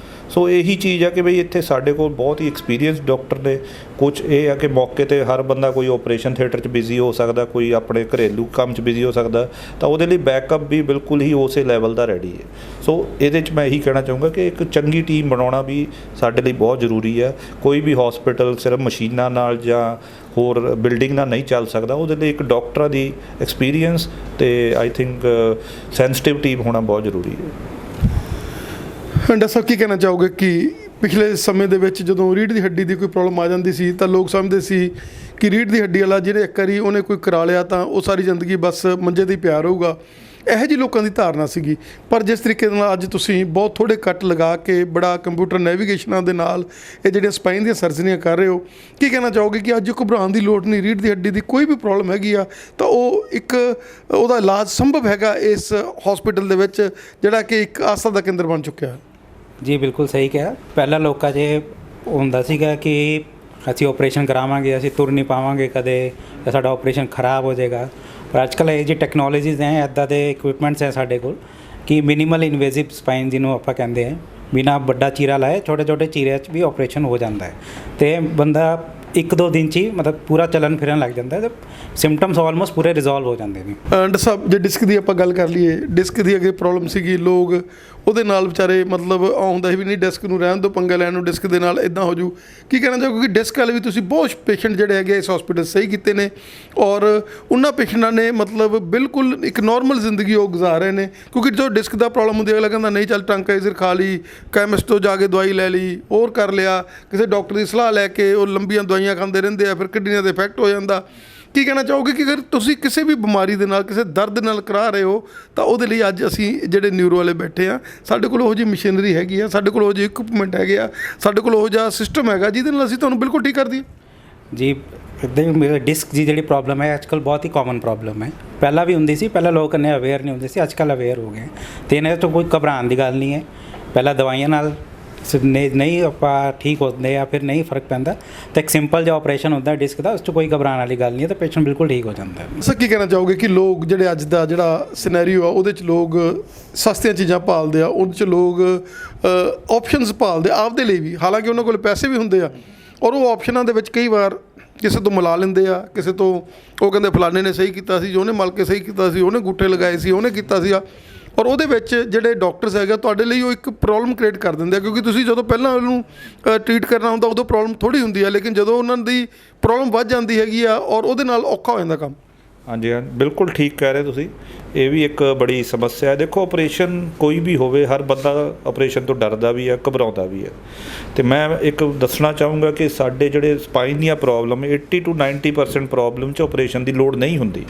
ਸੋ ਇਹੀ ਚੀਜ਼ ਆ ਕਿ ਬਈ ਇੱਥੇ ਸਾਡੇ ਕੋਲ ਬਹੁਤ ਹੀ ਐਕਸਪੀਰੀਅੰਸ ਡਾਕਟਰ ਨੇ। ਕੁਛ ਇਹ ਆ ਕਿ ਮੌਕੇ 'ਤੇ ਹਰ ਬੰਦਾ ਕੋਈ ਆਪਰੇਸ਼ਨ ਥੀਏਟਰ 'ਚ ਬਿਜ਼ੀ ਹੋ ਸਕਦਾ, ਕੋਈ ਆਪਣੇ ਘਰੇਲੂ ਕੰਮ 'ਚ ਬਿਜ਼ੀ ਹੋ ਸਕਦਾ, ਤਾਂ ਉਹਦੇ ਲਈ ਬੈਕਅਪ ਵੀ ਬਿਲਕੁਲ ਹੀ ਉਸੇ ਲੈਵਲ ਦਾ ਰੈਡੀ ਹੈ। ਸੋ ਇਹਦੇ 'ਚ ਮੈਂ ਇਹੀ ਕਹਿਣਾ ਚਾਹੂੰਗਾ ਕਿ ਇੱਕ ਚੰਗੀ ਟੀਮ ਬਣਾਉਣਾ ਵੀ ਸਾਡੇ ਲਈ ਬਹੁਤ ਜ਼ਰੂਰੀ ਹੈ। ਕੋਈ ਵੀ ਹਸਪੀਟਲ ਸਿਰਫ ਮਸ਼ੀਨਾਂ ਨਾਲ ਜਾਂ ਹੋਰ ਬਿਲਡਿੰਗ ਨਾਲ ਨਹੀਂ ਚੱਲ ਸਕਦਾ। ਉਹਦੇ ਲਈ ਇੱਕ ਡਾਕਟਰਾਂ ਦੀ ਐਕਸਪੀਰੀਅੰਸ ਅਤੇ ਆਈ ਥਿੰਕ ਸੈਂਸਿਟਿਵ ਟੀਮ ਹੋਣਾ ਬਹੁਤ ਜ਼ਰੂਰੀ ਹੈ। ਡਾਕਟਰ ਸਾਹਿਬ, ਕੀ ਕਹਿਣਾ ਚਾਹੋਗੇ ਕਿ ਪਿਛਲੇ ਸਮੇਂ ਦੇ ਵਿੱਚ ਜਦੋਂ ਰੀੜ੍ਹ ਦੀ ਹੱਡੀ ਦੀ ਕੋਈ ਪ੍ਰੋਬਲਮ ਆ ਜਾਂਦੀ ਸੀ ਤਾਂ ਲੋਕ ਸਮਝਦੇ ਸੀ ਕਿ ਰੀੜ੍ਹ ਦੀ ਹੱਡੀ ਵਾਲਾ ਜਿਹੜੇ ਇੱਕ ਵਾਰੀ ਉਹਨੇ ਕੋਈ ਕਰਾ ਲਿਆ ਤਾਂ ਉਹ ਸਾਰੀ ਜ਼ਿੰਦਗੀ ਬਸ ਮੰਜੇ 'ਤੇ ਹੀ ਪਿਆ ਰਹੂਗਾ, ਇਹੋ ਜਿਹੀ ਲੋਕਾਂ ਦੀ ਧਾਰਨਾ ਸੀਗੀ। ਪਰ ਜਿਸ ਤਰੀਕੇ ਦੇ ਨਾਲ ਅੱਜ ਤੁਸੀਂ ਬਹੁਤ ਥੋੜ੍ਹੇ ਕੱਟ ਲਗਾ ਕੇ ਬੜਾ ਕੰਪਿਊਟਰ ਨੈਵੀਗੇਸ਼ਨਾਂ ਦੇ ਨਾਲ ਇਹ ਜਿਹੜੀਆਂ ਸਪਾਈਨ ਦੀਆਂ ਸਰਜਰੀਆਂ ਕਰ ਰਹੇ ਹੋ, ਕੀ ਕਹਿਣਾ ਚਾਹੋਗੇ ਕਿ ਅੱਜ ਘਬਰਾਉਣ ਦੀ ਲੋੜ ਨਹੀਂ? ਰੀੜ੍ਹ ਦੀ ਹੱਡੀ ਦੀ ਕੋਈ ਵੀ ਪ੍ਰੋਬਲਮ ਹੈਗੀ ਆ ਤਾਂ ਉਹ ਇੱਕ ਉਹਦਾ ਇਲਾਜ ਸੰਭਵ ਹੈਗਾ ਇਸ ਹਸਪੀਟਲ ਦੇ ਵਿੱਚ, ਜਿਹੜਾ ਕਿ ਇੱਕ ਆਸਥਾ ਦਾ ਕੇਂਦਰ ਬਣ ਚੁੱਕਿਆ। ਜੀ ਬਿਲਕੁਲ ਸਹੀ ਕਿਹਾ। ਪਹਿਲਾਂ ਲੋਕਾਂ 'ਚ ਹੁੰਦਾ ਸੀਗਾ ਕਿ ਅਸੀਂ ਆਪਰੇਸ਼ਨ ਕਰਾਵਾਂਗੇ, ਅਸੀਂ ਤੁਰ ਨਹੀਂ ਪਾਵਾਂਗੇ ਕਦੇ, ਜਾਂ ਸਾਡਾ ਆਪਰੇਸ਼ਨ ਖਰਾਬ ਹੋ ਜਾਏਗਾ। ਪਰ ਅੱਜ ਕੱਲ੍ਹ ਇਹ ਜੀ ਟੈਕਨੋਲੋਜੀਜ਼ ਹੈ, ਇੱਦਾਂ ਦੇ ਇਕਵਿਪਮੈਂਟਸ ਹੈ ਸਾਡੇ ਕੋਲ ਕਿ ਮਿਨੀਮਲ ਇਨਵੇਸਿਵ ਸਪਾਈਨ ਜਿਹਨੂੰ ਆਪਾਂ ਕਹਿੰਦੇ ਹਾਂ, ਬਿਨਾਂ ਵੱਡਾ ਚੀਰਾ ਲਾਏ ਛੋਟੇ ਚੀਰਿਆਂ 'ਚ ਵੀ ਆਪਰੇਸ਼ਨ ਹੋ ਜਾਂਦਾ ਹੈ, ਅਤੇ ਬੰਦਾ 1-2 ਦਿਨ 'ਚ ਹੀ ਮਤਲਬ ਪੂਰਾ ਚੱਲਣ ਫਿਰਨ ਲੱਗ ਜਾਂਦਾ ਹੈ, ਅਤੇ ਸਿੰਪਟਮਸ ਆਲਮੋਸਟ ਪੂਰੇ ਰਿਜ਼ੋਲਵ ਹੋ ਜਾਂਦੇ ਨੇ। ਡਾਕਟਰ ਸਾਹਿਬ, ਜੇ ਡਿਸਕ ਦੀ ਆਪਾਂ ਗੱਲ ਕਰ ਲਈਏ, ਡਿਸਕ ਦੀ ਅੱਗੇ ਪ੍ਰੋਬਲਮ ਸੀਗੀ, ਲੋਕ ਉਹਦੇ ਨਾਲ ਵਿਚਾਰੇ ਮਤਲਬ ਆਉਂਦਾ ਵੀ ਨਹੀਂ, ਡਿਸਕ ਨੂੰ ਰਹਿਣ ਤੋਂ ਪੰਗਾ ਲੈਣ ਨੂੰ, ਡਿਸਕ ਦੇ ਨਾਲ ਇੱਦਾਂ ਹੋ ਜੂ। ਕੀ ਕਹਿਣਾ ਚਾਹੋ? ਕਿਉਂਕਿ ਡਿਸਕ ਵਾਲੇ ਵੀ ਤੁਸੀਂ ਬਹੁਤ ਪੇਸ਼ੈਂਟ ਜਿਹੜੇ ਹੈਗੇ ਇਸ ਹਸਪੀਟਲ ਸਹੀ ਕੀਤੇ ਨੇ, ਔਰ ਉਹਨਾਂ ਪੇਸ਼ੈਂਟਾਂ ਨੇ ਮਤਲਬ ਬਿਲਕੁਲ ਇੱਕ ਨੋਰਮਲ ਜ਼ਿੰਦਗੀ ਉਹ ਗੁਜ਼ਾਰ ਰਹੇ ਨੇ। ਕਿਉਂਕਿ ਜੋ ਡਿਸਕ ਦਾ ਪ੍ਰੋਬਲਮ ਹੁੰਦੀ, ਅਗਲਾ ਕਹਿੰਦਾ ਨਹੀਂ ਚੱਲ ਟੰਕਾਈਜ਼ਰ ਖਾ ਲਈ, ਕੈਮਿਸਟ ਤੋਂ ਜਾ ਕੇ ਦਵਾਈ ਲੈ ਲਈ, ਹੋਰ ਕਰ ਲਿਆ, ਕਿਸੇ ਡਾਕਟਰ ਦੀ ਸਲਾਹ ਲੈ ਕੇ ਉਹ ਲੰਬੀਆਂ ਦਵਾਈਆਂ ਖਾਂਦੇ ਰਹਿੰਦੇ ਆ, ਫਿਰ ਕਿਡਨੀਆਂ 'ਤੇ ਇਫੈਕਟ ਹੋ ਜਾਂਦਾ। ਕੀ ਕਹਿਣਾ ਚਾਹੋਗੇ ਕਿ ਅਗਰ ਤੁਸੀਂ ਕਿਸੇ ਵੀ ਬਿਮਾਰੀ ਦੇ ਨਾਲ, ਕਿਸੇ ਦਰਦ ਨਾਲ ਕਰਾ ਰਹੇ ਹੋ, ਤਾਂ ਉਹਦੇ ਲਈ ਅੱਜ ਅਸੀਂ ਜਿਹੜੇ ਨਿਊਰੋ ਵਾਲੇ ਬੈਠੇ ਆ, ਸਾਡੇ ਕੋਲ ਉਹੋ ਜਿਹੀ ਮਸ਼ੀਨਰੀ ਹੈਗੀ ਆ, ਸਾਡੇ ਕੋਲ ਉਹੋ ਜਿਹੇ ਇਕਵਿਪਮੈਂਟ ਹੈਗੇ ਆ, ਸਾਡੇ ਕੋਲ ਉਹੋ ਜਿਹਾ ਸਿਸਟਮ ਹੈਗਾ ਜਿਹਦੇ ਨਾਲ ਅਸੀਂ ਤੁਹਾਨੂੰ ਬਿਲਕੁਲ ਠੀਕ ਕਰ ਦਈਏ। ਜੀ ਇੱਦਾਂ ਹੀ ਡਿਸਕ ਦੀ ਜਿਹੜੀ ਪ੍ਰੋਬਲਮ ਹੈ ਅੱਜ ਕੱਲ੍ਹ ਬਹੁਤ ਹੀ ਕਾਮਨ ਪ੍ਰੋਬਲਮ ਹੈ। ਪਹਿਲਾਂ ਵੀ ਹੁੰਦੀ ਸੀ, ਪਹਿਲਾਂ ਲੋਕ ਇੰਨੇ ਅਵੇਅਰ ਨਹੀਂ ਹੁੰਦੇ ਸੀ, ਅੱਜ ਕੱਲ੍ਹ ਅਵੇਅਰ ਹੋ ਗਏ, ਅਤੇ ਇਹਨਾਂ ਤੋਂ ਕੋਈ ਘਬਰਾਉਣ ਦੀ ਗੱਲ ਨਹੀਂ ਹੈ। ਪਹਿਲਾਂ ਦਵਾਈਆਂ ਨਾਲ ਨਹੀਂ ਆਪਾਂ ਠੀਕ ਹੁੰਦੇ ਜਾਂ ਫਿਰ ਨਹੀਂ ਫਰਕ ਪੈਂਦਾ ਤਾਂ ਇੱਕ ਸਿੰਪਲ ਜਿਹਾ ਆਪਰੇਸ਼ਨ ਹੁੰਦਾ ਡਿਸਕ ਦਾ, ਉਸ 'ਚ ਕੋਈ ਘਬਰਾਉਣ ਵਾਲੀ ਗੱਲ ਨਹੀਂ ਹੈ, ਤਾਂ ਪੇਸ਼ੈਂਟ ਬਿਲਕੁਲ ਠੀਕ ਹੋ ਜਾਂਦਾ ਹੈ। ਸਰ ਕੀ ਕਹਿਣਾ ਚਾਹੋਗੇ ਕਿ ਲੋਕ ਜਿਹੜੇ ਅੱਜ ਦਾ ਜਿਹੜਾ ਸਿਨੈਰੀਓ ਆ ਉਹਦੇ 'ਚ ਲੋਕ ਸਸਤੀਆਂ ਚੀਜ਼ਾਂ ਭਾਲਦੇ ਆ, ਉਹਦੇ 'ਚ ਲੋਕ ਆਪਸ਼ਨਸ ਭਾਲਦੇ ਆਪਦੇ ਲਈ ਵੀ, ਹਾਲਾਂਕਿ ਉਹਨਾਂ ਕੋਲ ਪੈਸੇ ਵੀ ਹੁੰਦੇ ਆ, ਔਰ ਉਹ ਆਪਸ਼ਨਾਂ ਦੇ ਵਿੱਚ ਕਈ ਵਾਰ ਕਿਸੇ ਤੋਂ ਮਿਲਾ ਲੈਂਦੇ ਆ, ਕਿਸੇ ਤੋਂ ਉਹ ਕਹਿੰਦੇ ਫਲਾਣੇ ਨੇ ਸਹੀ ਕੀਤਾ ਸੀ, ਉਹਨੇ ਮਲ ਕੇ ਸਹੀ ਕੀਤਾ ਸੀ, ਉਹਨੇ ਗੁੱਠੇ ਲਗਾਏ ਸੀ, ਉਹਨੇ ਕੀਤਾ ਸੀਗਾ, ਔਰ ਉਹਦੇ ਵਿੱਚ ਜਿਹੜੇ ਡਾਕਟਰਸ ਹੈਗੇ ਤੁਹਾਡੇ ਲਈ ਉਹ ਇੱਕ ਪ੍ਰੋਬਲਮ ਕ੍ਰੀਏਟ ਕਰ ਦਿੰਦੇ ਆ, ਕਿਉਂਕਿ ਤੁਸੀਂ ਜਦੋਂ ਪਹਿਲਾਂ ਉਹਨੂੰ ਟਰੀਟ ਕਰਨਾ ਹੁੰਦਾ ਉਦੋਂ ਪ੍ਰੋਬਲਮ ਥੋੜ੍ਹੀ ਹੁੰਦੀ ਹੈ, ਲੇਕਿਨ ਜਦੋਂ ਉਹਨਾਂ ਦੀ ਪ੍ਰੋਬਲਮ ਵੱਧ ਜਾਂਦੀ ਹੈਗੀ ਆ ਔਰ ਉਹਦੇ ਨਾਲ ਔਖਾ ਹੋ ਜਾਂਦਾ ਕੰਮ। ਹਾਂਜੀ ਹਾਂ, ਬਿਲਕੁਲ ਠੀਕ ਕਹਿ ਰਹੇ ਤੁਸੀਂ। ਇਹ ਵੀ ਇੱਕ ਬੜੀ ਸਮੱਸਿਆ ਹੈ। ਦੇਖੋ, ਆਪਰੇਸ਼ਨ ਕੋਈ ਵੀ ਹੋਵੇ, ਹਰ ਬੰਦਾ ਆਪਰੇਸ਼ਨ ਤੋਂ ਡਰਦਾ ਵੀ ਹੈ, ਘਬਰਾਉਂਦਾ ਵੀ ਹੈ। ਅਤੇ ਮੈਂ ਇੱਕ ਦੱਸਣਾ ਚਾਹੂੰਗਾ ਕਿ ਸਾਡੇ ਜਿਹੜੇ ਸਪਾਈਨ ਦੀਆਂ ਪ੍ਰੋਬਲਮ 80 to 90% ਪ੍ਰੋਬਲਮ 'ਚ ਆਪਰੇਸ਼ਨ ਦੀ ਲੋੜ ਨਹੀਂ ਹੁੰਦੀ।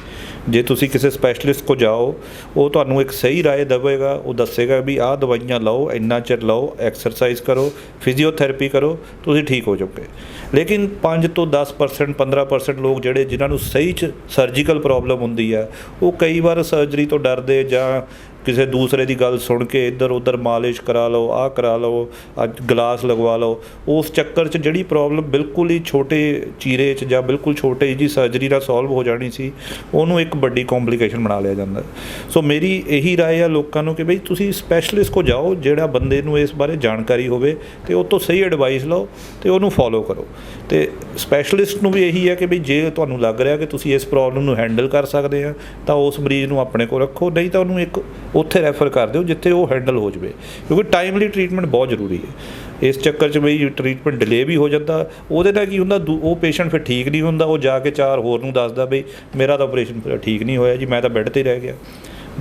ਜੇ ਤੁਸੀਂ ਕਿਸੇ ਸਪੈਸ਼ਲਿਸਟ ਕੋਲ ਜਾਓ, ਉਹ ਤੁਹਾਨੂੰ ਇੱਕ ਸਹੀ ਰਾਏ ਦੇਵੇਗਾ, ਉਹ ਦੱਸੇਗਾ ਵੀ ਆਹ ਦਵਾਈਆਂ ਲਓ, ਇੰਨਾ ਚਿਰ ਲਓ, ਐਕਸਰਸਾਈਜ਼ ਕਰੋ, ਫਿਜ਼ੀਓਥੈਰੇਪੀ ਕਰੋ, ਤੁਸੀਂ ਠੀਕ ਹੋ ਜਾਓਗੇ। ਲੇਕਿਨ 5 ਤੋਂ 10% 15% ਲੋਕ ਜਿਹੜੇ ਜਿਨ੍ਹਾਂ ਨੂੰ ਸਹੀ 'ਚ ਸਰਜੀਕਲ ਪ੍ਰੋਬਲਮ ਹੁੰਦੀ ਹੈ, ਉਹ ਕਈ ਵਾਰ ਸਰਜਰੀ ਤੋਂ ਡਰਦੇ ਜਾਂ ਕਿਸੇ ਦੂਸਰੇ ਦੀ ਗੱਲ ਸੁਣ ਕੇ ਇੱਧਰ ਉੱਧਰ ਮਾਲਿਸ਼ ਕਰਾ ਲਓ, ਆਹ ਕਰਾ ਲਓ, ਅੱਜ ਗਲਾਸ ਲਗਵਾ ਲਓ, ਉਸ ਚੱਕਰ 'ਚ ਜਿਹੜੀ ਪ੍ਰੋਬਲਮ ਬਿਲਕੁਲ ਹੀ ਛੋਟੇ ਚੀਰੇ 'ਚ ਜਾਂ ਬਿਲਕੁਲ ਛੋਟੇ ਜਿਹੀ ਸਰਜਰੀ ਨਾਲ ਸੋਲਵ ਹੋ ਜਾਣੀ ਸੀ, ਉਹਨੂੰ ਇੱਕ ਵੱਡੀ ਕੰਪਲੀਕੇਸ਼ਨ ਬਣਾ ਲਿਆ ਜਾਂਦਾ। ਸੋ ਮੇਰੀ ਇਹੀ ਰਾਏ ਆ ਲੋਕਾਂ ਨੂੰ ਕਿ ਬਈ ਤੁਸੀਂ ਸਪੈਸ਼ਲਿਸਟ ਕੋਲ ਜਾਓ, ਜਿਹੜਾ ਬੰਦੇ ਨੂੰ ਇਸ ਬਾਰੇ ਜਾਣਕਾਰੀ ਹੋਵੇ, ਅਤੇ ਉਹ ਤੋਂ ਸਹੀ ਐਡਵਾਈਸ ਲਓ ਅਤੇ ਉਹਨੂੰ ਫੋਲੋ ਕਰੋ। ਅਤੇ ਸਪੈਸ਼ਲਿਸਟ ਨੂੰ ਵੀ ਇਹੀ ਹੈ ਕਿ ਬਈ ਜੇ ਤੁਹਾਨੂੰ ਲੱਗ ਰਿਹਾ ਕਿ ਤੁਸੀਂ ਇਸ ਪ੍ਰੋਬਲਮ ਨੂੰ ਹੈਂਡਲ ਕਰ ਸਕਦੇ ਆ, ਤਾਂ ਉਸ ਮਰੀਜ਼ ਨੂੰ ਆਪਣੇ ਕੋਲ ਰੱਖੋ, ਨਹੀਂ ਤਾਂ ਉਹਨੂੰ ਇੱਕ ਉੱਥੇ ਰੈਫਰ ਕਰ ਦਿਓ ਜਿੱਥੇ ਉਹ ਹੈਂਡਲ ਹੋ ਜਾਵੇ, ਕਿਉਂਕਿ ਟਾਈਮਲੀ ਟਰੀਟਮੈਂਟ ਬਹੁਤ ਜ਼ਰੂਰੀ ਹੈ। ਇਸ ਚੱਕਰ 'ਚ ਬਈ ਟਰੀਟਮੈਂਟ ਡਿਲੇ ਵੀ ਹੋ ਜਾਂਦਾ, ਉਹਦੇ ਨਾਲ ਕੀ ਹੁੰਦਾ, ਉਹ ਪੇਸ਼ੈਂਟ ਫਿਰ ਠੀਕ ਨਹੀਂ ਹੁੰਦਾ, ਉਹ ਜਾ ਕੇ 4 ਹੋਰ ਨੂੰ ਦੱਸਦਾ ਬਈ ਮੇਰਾ ਤਾਂ ਆਪਰੇਸ਼ਨ ਠੀਕ ਨਹੀਂ ਹੋਇਆ ਜੀ, ਮੈਂ ਤਾਂ ਬੈੱਡ 'ਤੇ ਰਹਿ ਗਿਆ।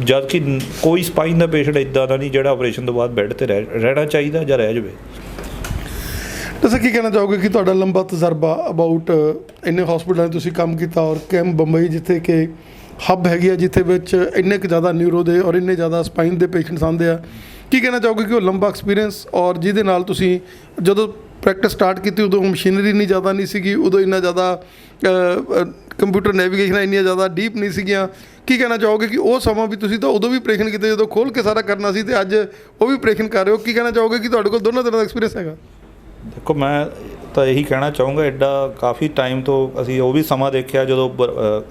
ਜਦ ਕਿ ਕੋਈ ਸਪਾਈਨ ਦਾ ਪੇਸ਼ੈਂਟ ਇੱਦਾਂ ਦਾ ਨਹੀਂ ਜਿਹੜਾ ਆਪਰੇਸ਼ਨ ਤੋਂ ਬਾਅਦ ਬੈੱਡ 'ਤੇ ਰਹਿਣਾ ਚਾਹੀਦਾ ਜਾਂ ਰਹਿ ਜਾਵੇ। ਤੁਸੀਂ ਕੀ ਕਹਿਣਾ ਚਾਹੋਗੇ ਕਿ ਤੁਹਾਡਾ ਲੰਬਾ ਤਜਰਬਾ ਅਬਾਊਟ ਇੰਨੇ ਹਸਪੀਟਲਾਂ 'ਚ ਤੁਸੀਂ ਕੰਮ ਕੀਤਾ, ਔਰ ਕੈਂਪ ਬੰਬਈ ਜਿੱਥੇ ਕਿ ਹੱਬ ਹੈਗੀ ਆ, ਜਿੱਥੇ ਵਿੱਚ ਇੰਨੇ ਕੁ ਜ਼ਿਆਦਾ ਨਿਊਰੋ ਦੇ ਔਰ ਇੰਨੇ ਜ਼ਿਆਦਾ ਸਪਾਈਨ ਦੇ ਪੇਸ਼ੈਂਟਸ ਆਉਂਦੇ ਆ, ਕੀ ਕਹਿਣਾ ਚਾਹੋਗੇ ਕਿ ਉਹ ਲੰਬਾ ਐਕਸਪੀਰੀਅੰਸ ਔਰ ਜਿਹਦੇ ਨਾਲ ਤੁਸੀਂ ਜਦੋਂ ਪ੍ਰੈਕਟਿਸ ਸਟਾਰਟ ਕੀਤੀ ਉਦੋਂ ਮਸ਼ੀਨਰੀ ਇੰਨੀ ਜ਼ਿਆਦਾ ਨਹੀਂ ਸੀਗੀ, ਉਦੋਂ ਇੰਨਾ ਜ਼ਿਆਦਾ ਕੰਪਿਊਟਰ ਨੈਵੀਗੇਸ਼ਨ ਇੰਨੀਆਂ ਜ਼ਿਆਦਾ ਡੀਪ ਨਹੀਂ ਸੀਗੀਆਂ, ਕੀ ਕਹਿਣਾ ਚਾਹੋਗੇ ਕਿ ਉਹ ਸਮਾਂ ਵੀ ਤੁਸੀਂ ਤਾਂ ਉਦੋਂ ਵੀ ਆਪਰੇਸ਼ਨ ਕੀਤੇ ਜਦੋਂ ਖੋਲ੍ਹ ਕੇ ਸਾਰਾ ਕਰਨਾ ਸੀ, ਅਤੇ ਅੱਜ ਉਹ ਵੀ ਆਪਰੇਸ਼ਨ ਕਰ ਰਹੇ ਹੋ, ਕੀ ਕਹਿਣਾ ਚਾਹੋਗੇ ਕਿ ਤੁਹਾਡੇ ਕੋਲ ਦੋਨੋਂ ਤਰ੍ਹਾਂ ਦਾ ਐਕਸਪੀਰੀਅੰਸ ਹੈਗਾ? ਦੇਖੋ, ਮੈਂ ਤਾਂ ਇਹੀ ਕਹਿਣਾ ਚਾਹੂੰਗਾ, ਐਡਾ ਕਾਫੀ ਟਾਈਮ ਤੋਂ ਅਸੀਂ ਉਹ ਵੀ ਸਮਾਂ ਦੇਖਿਆ ਜਦੋਂ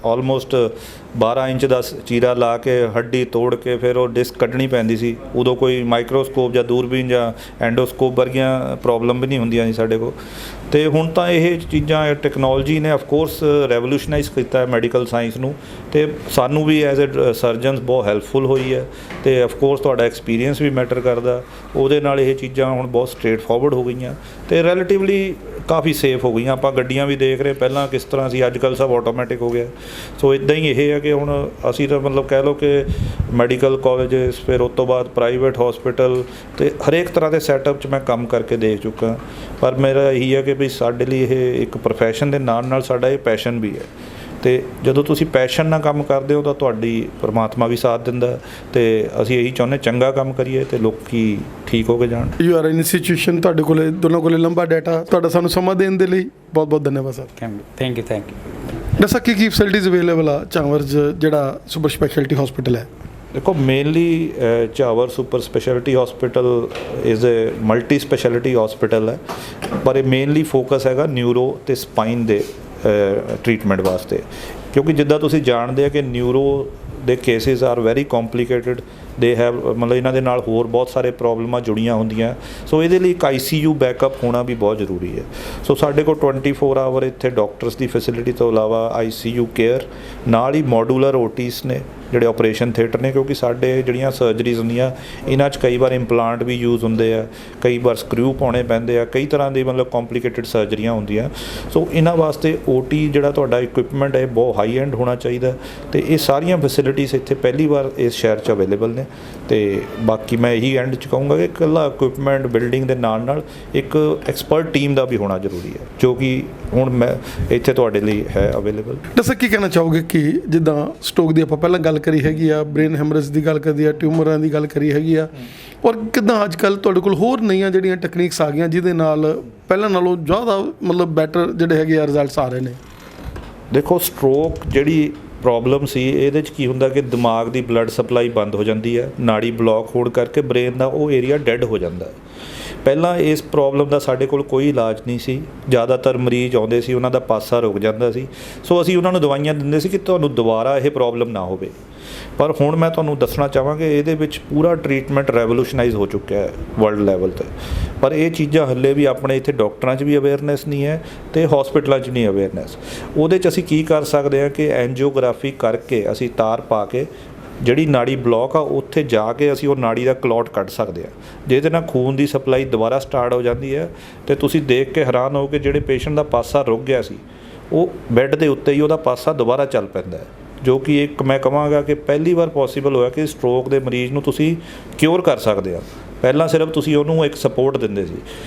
ਆਲਮੋਸਟ 12 ਇੰਚ ਦਾ ਚੀਰਾ ਲਾ ਕੇ ਹੱਡੀ ਤੋੜ ਕੇ ਫਿਰ ਉਹ ਡਿਸਕ ਕੱਢਣੀ ਪੈਂਦੀ ਸੀ। ਉਦੋਂ ਕੋਈ ਮਾਈਕਰੋਸਕੋਪ ਜਾਂ ਦੂਰਬੀਨ ਜਾਂ ਐਂਡੋਸਕੋਪ ਵਰਗੀਆਂ ਪ੍ਰੋਬਲਮ ਵੀ ਨਹੀਂ ਹੁੰਦੀਆਂ ਸੀ ਸਾਡੇ ਕੋਲ। ਅਤੇ ਹੁਣ ਤਾਂ ਇਹ ਚੀਜ਼ਾਂ ਟੈਕਨੋਲੋਜੀ ਨੇ ਆਫਕੋਰਸ ਰੈਵੋਲੂਸ਼ਨਾਈਜ਼ ਕੀਤਾ ਮੈਡੀਕਲ ਸਾਇੰਸ ਨੂੰ, ਅਤੇ ਸਾਨੂੰ ਵੀ ਐਜ਼ ਏ ਸਰਜਨਸ ਬਹੁਤ ਹੈਲਪਫੁਲ ਹੋਈ ਹੈ। ਅਤੇ ਆਫਕੋਰਸ ਤੁਹਾਡਾ ਐਕਸਪੀਰੀਅੰਸ ਵੀ ਮੈਟਰ ਕਰਦਾ, ਉਹਦੇ ਨਾਲ ਇਹ ਚੀਜ਼ਾਂ ਹੁਣ ਬਹੁਤ ਸਟ੍ਰੇਟ ਫਾਰਵਰਡ ਹੋ ਗਈਆਂ ਅਤੇ ਰਿਲੇਟਿਵਲੀ ਕਾਫੀ ਸੇਫ ਹੋ ਗਈਆਂ। ਆਪਾਂ ਗੱਡੀਆਂ ਵੀ ਦੇਖ ਰਹੇ ਪਹਿਲਾਂ ਕਿਸ ਤਰ੍ਹਾਂ ਸੀ, ਅੱਜ ਕੱਲ੍ਹ ਸਭ ਆਟੋਮੈਟਿਕ ਹੋ ਗਿਆ। ਸੋ ਇੱਦਾਂ ਹੀ ਇਹ ਹੈ ਕਿ ਹੁਣ ਅਸੀਂ ਤਾਂ ਮਤਲਬ ਕਹਿ ਲਓ ਕਿ ਮੈਡੀਕਲ ਕਾਲਜਸ, ਫਿਰ ਉਸ ਤੋਂ ਬਾਅਦ ਪ੍ਰਾਈਵੇਟ ਹੌਸਪੀਟਲ, ਅਤੇ ਹਰੇਕ ਤਰ੍ਹਾਂ ਦੇ ਸੈਟਅਪ 'ਚ ਮੈਂ ਕੰਮ ਕਰਕੇ ਦੇਖ ਚੁੱਕਾ। ਪਰ ਮੇਰਾ ਇਹੀ ਹੈ ਕਿ ਵੀ ਸਾਡੇ ਲਈ ਇਹ ਇੱਕ ਪ੍ਰੋਫੈਸ਼ਨ ਦੇ ਨਾਲ ਨਾਲ ਸਾਡਾ ਇਹ ਪੈਸ਼ਨ ਵੀ ਹੈ, ਅਤੇ ਜਦੋਂ ਤੁਸੀਂ ਪੈਸ਼ਨ ਨਾਲ ਕੰਮ ਕਰਦੇ ਹੋ ਤਾਂ ਤੁਹਾਡੀ ਪਰਮਾਤਮਾ ਵੀ ਸਾਥ ਦਿੰਦਾ। ਅਤੇ ਅਸੀਂ ਇਹੀ ਚਾਹੁੰਦੇ ਚੰਗਾ ਕੰਮ ਕਰੀਏ ਅਤੇ ਲੋਕੀ ਠੀਕ ਹੋ ਕੇ ਜਾਣ। ਯੂ ਆਰ ਇਨ ਸਿਚੁਏਸ਼ਨ, ਤੁਹਾਡੇ ਕੋਲੇ ਦੋਨੋਂ ਕੋਲੇ ਲੰਬਾ ਡਾਟਾ, ਤੁਹਾਡਾ ਸਾਨੂੰ ਸਮਾਂ ਦੇਣ ਦੇ ਲਈ ਬਹੁਤ ਬਹੁਤ ਧੰਨਵਾਦ ਸਰ। Thank you. ਦੱਸੋ ਕੀ ਫੈਸਿਲਿਟੀਜ਼ ਅਵੇਲੇਬਲ ਆ ਝਾਂਵਰ ਜਿਹੜਾ ਸੁਪਰ ਸਪੈਸ਼ਲਿਟੀ ਹਸਪੀਟਲ ਹੈ? ਦੇਖੋ, mainly Jhawar super speciality hospital is a multi speciality hospital ਹੈ, ਪਰ ਇਹ ਮੇਨਲੀ ਫੋਕਸ ਹੈਗਾ ਨਿਊਰੋ ਅਤੇ ਸਪਾਈਨ ਦੇ ਟਰੀਟਮੈਂਟ ਵਾਸਤੇ, ਕਿਉਂਕਿ ਜਿੱਦਾਂ ਤੁਸੀਂ ਜਾਣਦੇ ਆ ਕਿ ਨਿਊਰੋ ਦੇ cases are very complicated, they have ਮਤਲਬ ਇਹਨਾਂ ਦੇ ਨਾਲ ਹੋਰ ਬਹੁਤ ਸਾਰੇ ਪ੍ਰੋਬਲਮਾਂ ਜੁੜੀਆਂ ਹੁੰਦੀਆਂ। ਸੋ ਇਹਦੇ ਲਈ ਇੱਕ ICU ਬੈਕਅਪ ਹੋਣਾ ਵੀ ਬਹੁਤ ਜ਼ਰੂਰੀ ਹੈ। ਸੋ ਸਾਡੇ ਕੋਲ 24 ਆਵਰ ਇੱਥੇ ਡਾਕਟਰਸ ਦੀ ਫੈਸਿਲਿਟੀ ਤੋਂ ਇਲਾਵਾ ICU ਕੇਅਰ, ਨਾਲ ਹੀ ਮੋਡੂਲਰ OTs ਨੇ ਜਿਹੜੇ ਆਪਰੇਸ਼ਨ ਥੀਏਟਰ ਨੇ, ਕਿਉਂਕਿ ਸਾਡੇ ਜਿਹੜੀਆਂ ਸਰਜਰੀਜ਼ ਹੁੰਦੀਆਂ ਇਹਨਾਂ 'ਚ ਕਈ ਵਾਰ ਇੰਪਲਾਂਟ ਵੀ ਯੂਜ਼ ਹੁੰਦੇ ਆ, ਕਈ ਵਾਰ ਸਕਰੂ ਪਾਉਣੇ ਪੈਂਦੇ ਆ, ਕਈ ਤਰ੍ਹਾਂ ਦੀ ਮਤਲਬ ਕੰਪਲੀਕੇਟਡ ਸਰਜਰੀਆਂ ਹੁੰਦੀਆਂ। ਸੋ ਇਹਨਾਂ ਵਾਸਤੇ OT ਜਿਹੜਾ ਤੁਹਾਡਾ ਇਕੁਇਪਮੈਂਟ ਹੈ ਬਹੁਤ ਹਾਈ ਐਂਡ ਹੋਣਾ ਚਾਹੀਦਾ, ਅਤੇ ਇਹ ਸਾਰੀਆਂ ਫੈਸਿਲਿਟੀਜ਼ ਇੱਥੇ ਪਹਿਲੀ ਵਾਰ ਇਸ ਸ਼ਹਿਰ 'ਚ ਅਵੇਲੇਬਲ ਨੇ। ਅਤੇ ਬਾਕੀ ਮੈਂ ਇਹੀ ਐਂਡ 'ਚ ਕਹੂੰਗਾ ਕਿ ਇਕੱਲਾ ਇਕੁਇਪਮੈਂਟ ਬਿਲਡਿੰਗ ਦੇ ਨਾਲ ਨਾਲ ਇੱਕ ਐਕਸਪਰਟ ਟੀਮ ਦਾ ਵੀ ਹੋਣਾ ਜ਼ਰੂਰੀ ਹੈ, ਜੋ ਕਿ ਹੁਣ ਮੈਂ ਇੱਥੇ ਤੁਹਾਡੇ ਲਈ ਹੈ ਅਵੇਲੇਬਲ। ਦੱਸੋ ਕੀ ਕਹਿਣਾ ਚਾਹੋਗੇ ਕਿ ਜਿੱਦਾਂ ਸਟੋਕ ਦੀ ਆਪਾਂ ਪਹਿਲਾਂ ਗੱਲ ਕਰੀ ਹੈਗੀ ਆ, ਬ੍ਰੇਨ ਹੈਮਰੇਜ ਦੀ ਗੱਲ ਕਰੀ ਆ, ਟਿਊਮਰਾਂ ਦੀ ਗੱਲ ਕਰੀ ਹੈਗੀ ਆ, ਔਰ ਕਿੱਦਾਂ ਅੱਜ ਕੱਲ੍ਹ ਤੁਹਾਡੇ ਕੋਲ ਹੋਰ ਨਈਆਂ ਜਿਹੜੀਆਂ ਟੈਕਨੀਕਸ ਆ ਗਈਆਂ ਜਿਹਦੇ ਨਾਲ ਪਹਿਲਾਂ ਨਾਲੋਂ ਜ਼ਿਆਦਾ ਮਤਲਬ ਬੈਟਰ ਜਿਹੜੇ ਹੈਗੇ ਆ ਰਿਜ਼ਲਟਸ ਆ ਰਹੇ ਨੇ? ਦੇਖੋ, ਸਟ੍ਰੋਕ ਜਿਹੜੀ ਪ੍ਰੋਬਲਮ ਸੀ ਇਹਦੇ 'ਚ ਕੀ ਹੁੰਦਾ ਕਿ ਦਿਮਾਗ ਦੀ ਬਲੱਡ ਸਪਲਾਈ ਬੰਦ ਹੋ ਜਾਂਦੀ ਹੈ, ਨਾੜੀ ਬਲੌਕ ਹੋਣ ਕਰਕੇ ਬ੍ਰੇਨ ਦਾ ਉਹ ਏਰੀਆ ਡੈੱਡ ਹੋ ਜਾਂਦਾ ਹੈ। ਪਹਿਲਾਂ ਇਸ ਪ੍ਰੋਬਲਮ ਦਾ ਸਾਡੇ ਕੋਲ ਕੋਈ ਇਲਾਜ ਨਹੀਂ ਸੀ। ਜ਼ਿਆਦਾਤਰ ਮਰੀਜ਼ ਆਉਂਦੇ ਸੀ, ਉਹਨਾਂ ਦਾ ਪਾਸਾ ਰੁਕ ਜਾਂਦਾ ਸੀ, ਸੋ ਅਸੀਂ ਉਹਨਾਂ ਨੂੰ ਦਵਾਈਆਂ ਦਿੰਦੇ ਸੀ ਕਿ ਤੁਹਾਨੂੰ ਦੁਬਾਰਾ ਇਹ ਪ੍ਰੋਬਲਮ ਨਾ ਹੋਵੇ। ਪਰ ਹੁਣ ਮੈਂ ਤੁਹਾਨੂੰ ਦੱਸਣਾ ਚਾਹਾਂਗਾ ਇਹਦੇ ਵਿੱਚ ਪੂਰਾ ਟਰੀਟਮੈਂਟ ਰੈਵੋਲੂਸ਼ਨਾਈਜ਼ ਹੋ ਚੁੱਕਿਆ ਹੈ ਵਰਲਡ ਲੈਵਲ 'ਤੇ। ਪਰ ਇਹ ਚੀਜ਼ਾਂ ਹੱਲੇ ਵੀ ਆਪਣੇ ਇੱਥੇ ਡਾਕਟਰਾਂ 'ਚ ਵੀ ਅਵੇਅਰਨੈਸ ਨਹੀਂ ਹੈ ਅਤੇ ਹਸਪੀਟਲਾਂ 'ਚ ਨਹੀਂ ਅਵੇਅਰਨੈਸ। ਉਹਦੇ 'ਚ ਅਸੀਂ ਕੀ ਕਰ ਸਕਦੇ ਹਾਂ ਕਿ ਐਂਜੀਓਗ੍ਰਾਫੀ ਕਰਕੇ ਅਸੀਂ ਤਾਰ ਪਾ ਕੇ ਜਿਹੜੀ ਨਾੜੀ ਬਲੌਕ ਆ ਉੱਥੇ ਜਾ ਕੇ ਅਸੀਂ ਉਹ ਨਾੜੀ ਦਾ ਕਲੌਟ ਕੱਢ ਸਕਦੇ ਹਾਂ, ਜਿਹਦੇ ਨਾਲ ਖੂਨ ਦੀ ਸਪਲਾਈ ਦੁਬਾਰਾ ਸਟਾਰਟ ਹੋ ਜਾਂਦੀ ਹੈ। ਅਤੇ ਤੁਸੀਂ ਦੇਖ ਕੇ ਹੈਰਾਨ ਹੋ ਕਿ ਜਿਹੜੇ ਪੇਸ਼ੈਂਟ ਦਾ ਪਾਸਾ ਰੁਕ ਗਿਆ ਸੀ ਉਹ ਬੈੱਡ ਦੇ ਉੱਤੇ ਹੀ ਉਹਦਾ ਪਾਸਾ ਦੁਬਾਰਾ ਚੱਲ ਪੈਂਦਾ ਹੈ, ਜੋ ਕਿ ਇੱਕ ਮੈਂ ਕਹਾਂਗਾ ਕਿ ਪਹਿਲੀ ਵਾਰ ਪੋਸੀਬਲ ਹੋਇਆ ਕਿ ਸਟ੍ਰੋਕ ਦੇ ਮਰੀਜ਼ ਨੂੰ ਤੁਸੀਂ ਕਿਉਰ ਕਰ ਸਕਦੇ ਆ। ਪਹਿਲਾਂ ਸਿਰਫ ਤੁਸੀਂ ਉਹਨੂੰ ਇੱਕ ਸਪੋਰਟ ਦਿੰਦੇ ਸੀ,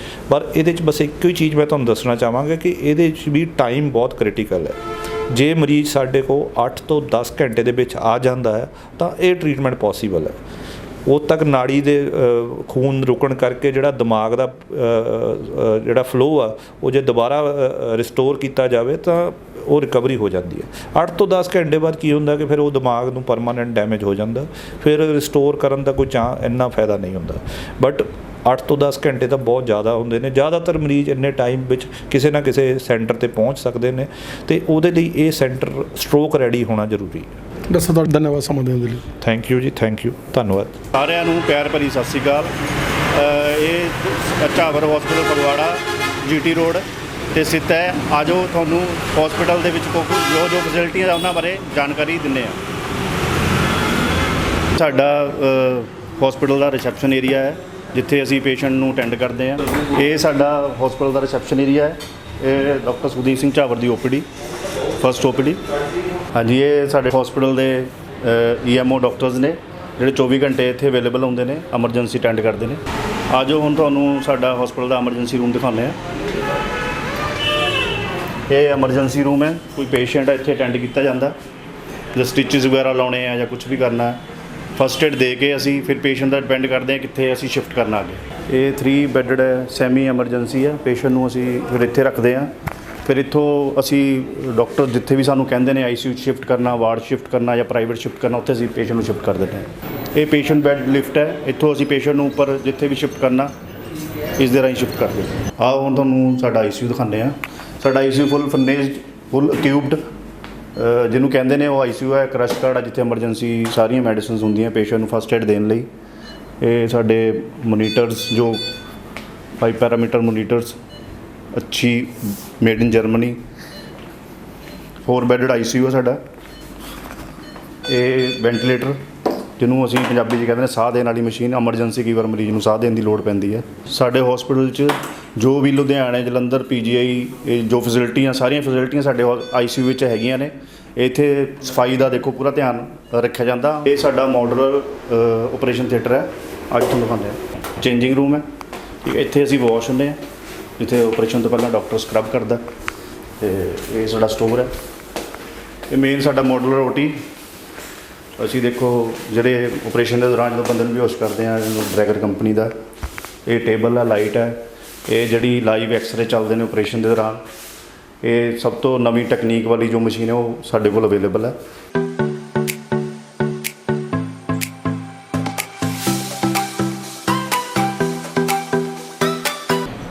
ਪਰ ਇਹਦੇ 'ਚ ਬਸ ਇੱਕੋ ਹੀ ਚੀਜ਼ ਮੈਂ ਤੁਹਾਨੂੰ ਦੱਸਣਾ ਚਾਹਾਂਗਾ ਕਿ ਇਹਦੇ 'ਚ ਵੀ ਟਾਈਮ ਬਹੁਤ ਕ੍ਰਿਟੀਕਲ ਹੈ। ਜੇ ਮਰੀਜ਼ ਸਾਡੇ ਕੋਲ 8 ਤੋਂ 10 ਘੰਟੇ ਦੇ ਵਿੱਚ ਆ ਜਾਂਦਾ ਹੈ ਤਾਂ ਇਹ ਟਰੀਟਮੈਂਟ ਪੋਸੀਬਲ ਹੈ। ਉਦੋਂ ਤੱਕ ਨਾੜੀ ਦੇ ਖੂਨ ਰੁਕਣ ਕਰਕੇ ਜਿਹੜਾ ਦਿਮਾਗ ਦਾ ਜਿਹੜਾ ਫਲੋ ਆ ਉਹ ਜੇ ਦੁਬਾਰਾ ਰਿਸਟੋਰ ਕੀਤਾ ਜਾਵੇ ਤਾਂ ਉਹ ਰਿਕਵਰੀ ਹੋ ਜਾਂਦੀ ਹੈ। 8 ਤੋਂ 10 ਘੰਟੇ ਬਾਅਦ ਕੀ ਹੁੰਦਾ ਕਿ ਫਿਰ ਉਹ ਦਿਮਾਗ ਨੂੰ ਪਰਮਾਨੈਂਟ ਡੈਮੇਜ ਹੋ ਜਾਂਦਾ, ਫਿਰ ਰਿਸਟੋਰ ਕਰਨ ਦਾ ਕੋਈ ਇੰਨਾ ਫਾਇਦਾ ਨਹੀਂ ਹੁੰਦਾ। ਬਟ 8 ਤੋਂ 10 ਘੰਟੇ ਤਾਂ ਬਹੁਤ ਜ਼ਿਆਦਾ ਹੁੰਦੇ ਨੇ। ਜ਼ਿਆਦਾਤਰ ਮਰੀਜ਼ ਇੰਨੇ ਟਾਈਮ ਵਿੱਚ ਕਿਸੇ ਨਾ ਕਿਸੇ ਸੈਂਟਰ 'ਤੇ ਪਹੁੰਚ ਸਕਦੇ ਨੇ, ਅਤੇ ਉਹਦੇ ਲਈ ਇਹ ਸੈਂਟਰ ਸਟ੍ਰੋਕ ਰੈਡੀ ਹੋਣਾ ਜ਼ਰੂਰੀ ਹੈ। ਡਾਕਟਰ ਸਾਹਿਬ ਤੁਹਾਡਾ ਧੰਨਵਾਦ ਸਮਾਂ ਦੇਣ ਦੇ ਲਈ। ਥੈਂਕ ਯੂ ਜੀ, ਥੈਂਕ ਯੂ, ਧੰਨਵਾਦ। ਸਾਰਿਆਂ ਨੂੰ ਪਿਆਰ ਭਰੀ ਸਤਿ ਸ਼੍ਰੀ ਅਕਾਲ। ਇਹ ਝਾਵਰ ਹਸਪੀਟਲ ਫਗਵਾੜਾ GT ਰੋਡ 'ਤੇ ਸਥਿਤ ਹੈ। ਆਜੋ ਤੁਹਾਨੂੰ ਹਸਪੀਟਲ ਦੇ ਵਿੱਚ ਜੋ ਫੈਸਿਲਿਟੀਆਂ ਉਹਨਾਂ ਬਾਰੇ ਜਾਣਕਾਰੀ ਦਿੰਦੇ ਹਾਂ। ਸਾਡਾ ਹਸਪੀਟਲ ਦਾ ਰਿਸੈਪਸ਼ਨ ਏਰੀਆ ਹੈ ਜਿੱਥੇ ਅਸੀਂ ਪੇਸ਼ੈਂਟ ਨੂੰ ਅਟੈਂਡ ਕਰਦੇ ਹਾਂ। ਇਹ ਸਾਡਾ ਹਸਪੀਟਲ ਦਾ ਰਿਸੈਪਸ਼ਨ ਏਰੀਆ ਹੈ। ਇਹ ਡਾਕਟਰ ਸੁਖਦੀਪ ਸਿੰਘ ਝਾਵਰ ਦੀ OPD, ਫਸਟ OPD। ਹਾਂਜੀ, ਇਹ ਸਾਡੇ ਹਸਪੀਟਲ ਦੇ EMO ਡਾਕਟਰਸ ਨੇ ਜਿਹੜੇ 24 ਘੰਟੇ ਇੱਥੇ ਅਵੇਲੇਬਲ ਹੁੰਦੇ ਨੇ, ਐਮਰਜੈਂਸੀ ਅਟੈਂਡ ਕਰਦੇ ਨੇ। ਆਜੋ ਹੁਣ ਤੁਹਾਨੂੰ ਸਾਡਾ ਹਸਪੀਟਲ ਦਾ ਐਮਰਜੈਂਸੀ ਰੂਮ ਦਿਖਾਉਂਦੇ ਹਾਂ। ਇਹ ਐਮਰਜੈਂਸੀ ਰੂਮ ਹੈ। ਕੋਈ ਪੇਸ਼ੈਂਟ ਇੱਥੇ ਅਟੈਂਡ ਕੀਤਾ ਜਾਂਦਾ, ਜੇ ਸਟਿਚਸ ਵਗੈਰਾ ਲਾਉਣੇ ਆ ਜਾਂ ਕੁਝ ਵੀ ਕਰਨਾ ਹੈ, ਫਸਟ ਏਡ ਦੇ ਕੇ ਅਸੀਂ ਫਿਰ ਪੇਸ਼ੈਂਟ ਦਾ ਡਿਪੈਂਡ ਕਰਦੇ ਹਾਂ ਕਿੱਥੇ ਅਸੀਂ ਸ਼ਿਫਟ ਕਰਨਾ ਅੱਗੇ। ਇਹ 3 ਬੈੱਡਡ ਸੈਮੀ ਐਮਰਜੈਂਸੀ ਹੈ। ਪੇਸ਼ੈਂਟ ਨੂੰ ਅਸੀਂ ਫਿਰ ਇੱਥੇ ਰੱਖਦੇ ਹਾਂ। ਫਿਰ ਇੱਥੋਂ ਅਸੀਂ ਡਾਕਟਰ ਜਿੱਥੇ ਵੀ ਸਾਨੂੰ ਕਹਿੰਦੇ ਨੇ ICU 'ਚ ਸ਼ਿਫਟ ਕਰਨਾ, ਵਾਰਡ ਸ਼ਿਫਟ ਕਰਨਾ ਜਾਂ ਪ੍ਰਾਈਵੇਟ ਸ਼ਿਫਟ ਕਰਨਾ, ਉੱਥੇ ਅਸੀਂ ਪੇਸ਼ੈਂਟ ਨੂੰ ਸ਼ਿਫਟ ਕਰ ਦਿੰਦੇ ਹਾਂ। ਇਹ ਪੇਸ਼ੈਂਟ ਬੈੱਡ ਲਿਫਟ ਹੈ। ਇੱਥੋਂ ਅਸੀਂ ਪੇਸ਼ੈਂਟ ਨੂੰ ਉੱਪਰ ਜਿੱਥੇ ਵੀ ਸ਼ਿਫਟ ਕਰਨਾ ਇਸ ਦੇ ਰਾਹੀਂ ਸ਼ਿਫਟ ਕਰਦੇ ਹਾਂ। ਆਓ ਹੁਣ ਤੁਹਾਨੂੰ ਸਾਡਾ ICU ਦਿਖਾਉਂਦੇ ਹਾਂ। ਸਾਡਾ ICU ਫੁੱਲ ਫਰਨਿਸ਼ਡ, ਫੁੱਲ ਟਿਊਬਡ, ਜਿਹਨੂੰ ਕਹਿੰਦੇ ਨੇ ਉਹ ICU ਹੈ। ਕਰਸ਼ ਕਾਰਡ ਹੈ ਜਿੱਥੇ ਐਮਰਜੈਂਸੀ ਸਾਰੀਆਂ ਮੈਡੀਸਿਨਸ ਹੁੰਦੀਆਂ ਪੇਸ਼ੈਂਟ ਨੂੰ ਫਸਟ ਏਡ ਦੇਣ ਲਈ। ਇਹ ਸਾਡੇ ਮੋਨੀਟਰਸ ਜੋ 5 ਪੈਰਾਮੀਟਰ ਮੋਨੀਟਰਸ, ਅੱਛੀ made in Germany, 4 bedded ICU ਹੈ ਸਾਡਾ। ਇਹ ਵੈਂਟੀਲੇਟਰ ਜਿਹਨੂੰ ਅਸੀਂ ਪੰਜਾਬੀ 'ਚ ਕਹਿੰਦੇ ਨੇ ਸਾਹ ਦੇਣ ਵਾਲੀ ਮਸ਼ੀਨ। ਐਮਰਜੈਂਸੀ ਕਈ ਵਾਰ ਮਰੀਜ਼ ਨੂੰ ਸਾਹ ਦੇਣ ਦੀ ਲੋੜ ਪੈਂਦੀ ਹੈ। ਸਾਡੇ ਹਸਪੀਟਲ 'ਚ ਜੋ ਵੀ ਲੁਧਿਆਣੇ, ਜਲੰਧਰ, PGI ਜੋ ਫੈਸਿਲਿਟੀਆਂ, ਸਾਰੀਆਂ ਫੈਸਿਲਿਟੀਆਂ ਸਾਡੇ ICU ਵਿੱਚ ਹੈਗੀਆਂ ਨੇ। ਇੱਥੇ ਸਫਾਈ ਦਾ ਦੇਖੋ ਪੂਰਾ ਧਿਆਨ ਰੱਖਿਆ ਜਾਂਦਾ। ਇਹ ਸਾਡਾ ਮਾਡੂਲਰ ਆਪਰੇਸ਼ਨ ਥੀਏਟਰ ਹੈ। ਅੱਜ ਤੁਹਾਨੂੰ ਦਿਖਾਉਂਦੇ ਹਾਂ। ਚੇਂਜਿੰਗ ਰੂਮ ਹੈ। ਇੱਥੇ ਅਸੀਂ ਵਾਸ਼ ਹੁੰਦੇ ਹਾਂ, ਜਿੱਥੇ ਆਪਰੇਸ਼ਨ ਤੋਂ ਪਹਿਲਾਂ ਡਾਕਟਰ ਸਕਰਬ ਕਰਦਾ। ਅਤੇ ਇਹ ਸਾਡਾ ਸਟੋਰ ਹੈ। ਇਹ ਮੇਨ ਸਾਡਾ ਮਾਡੂਲਰ OT। ਅਸੀਂ ਦੇਖੋ ਜਿਹੜੇ ਆਪਰੇਸ਼ਨ ਦੇ ਦੌਰਾਨ ਜਦੋਂ ਬੰਦੇ ਨੂੰ ਬੇਹੋਸ਼ ਕਰਦੇ ਹਾਂ, ਡਰੈਗਰ ਕੰਪਨੀ ਦਾ ਇਹ ਟੇਬਲ ਹੈ, ਲਾਈਟ ਹੈ। ਇਹ ਜਿਹੜੀ ਲਾਈਵ ਐਕਸਰੇ ਚੱਲਦੇ ਨੇ ਆਪਰੇਸ਼ਨ ਦੇ ਦੌਰਾਨ, ਇਹ ਸਭ ਤੋਂ ਨਵੀਂ ਟੈਕਨੀਕ ਵਾਲੀ ਜੋ ਮਸ਼ੀਨ ਹੈ ਉਹ ਸਾਡੇ ਕੋਲ ਅਵੇਲੇਬਲ ਹੈ।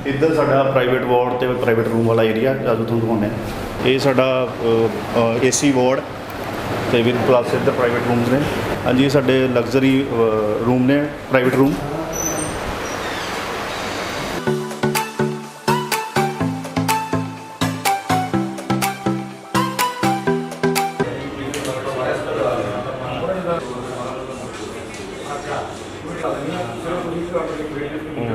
ਇੱਧਰ ਸਾਡਾ ਪ੍ਰਾਈਵੇਟ ਵਾਰਡ ਅਤੇ ਪ੍ਰਾਈਵੇਟ ਰੂਮ ਵਾਲਾ ਏਰੀਆ ਜਦੋਂ ਤੁਹਾਨੂੰ ਦਿਖਾਉਂਦੇ ਹਾਂ। ਇਹ ਸਾਡਾ AC ਵਾਰਡ ਅਤੇ ਵਿਦ ਪਲੱਸ ਇੱਧਰ ਪ੍ਰਾਈਵੇਟ ਰੂਮਸ ਨੇ। ਹਾਂਜੀ, ਇਹ ਸਾਡੇ ਲਗਜ਼ਰੀ ਰੂਮ ਨੇ, ਪ੍ਰਾਈਵੇਟ ਰੂਮ।